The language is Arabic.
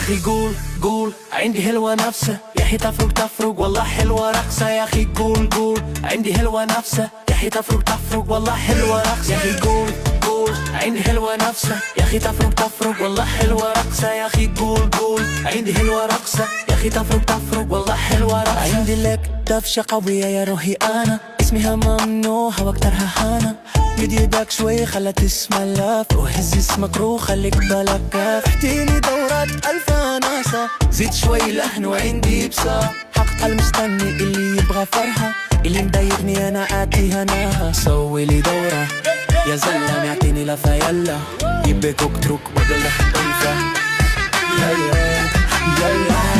أخي قول قول عندي حلوة نفسه، يا أخي تفرق تفرق والله حلوة رقصة. يا أخي قول قول عندي حلوة نفسه، يا أخي تفرق تفرق والله حلوة رقصة. يا أخي قول قول عندي حلوة نفسه، يا أخي تفرق تفرق والله حلوة رقصة. يا أخي قول قول عندي حلوة رقصة، يا أخي تفرق تفرق والله حلوة رقصة. عندي لك دفشة قوية يا روحي أنا، اسمها ممنوع وأكترها هانا. مد يدك شوي خلا تسمع اللف، وهز اسمك روح خليك بالك كاف. احتيني دورات ألف ناسة، زيد شوي لحن وعندي بسا. حق المستني اللي يبغى فرحة، اللي مضايقني أنا آتي هناها. سوي لي دورة يا زلمة يعطيني لفة يلا، يبقى اترك بدل الحلفة. يلا يلا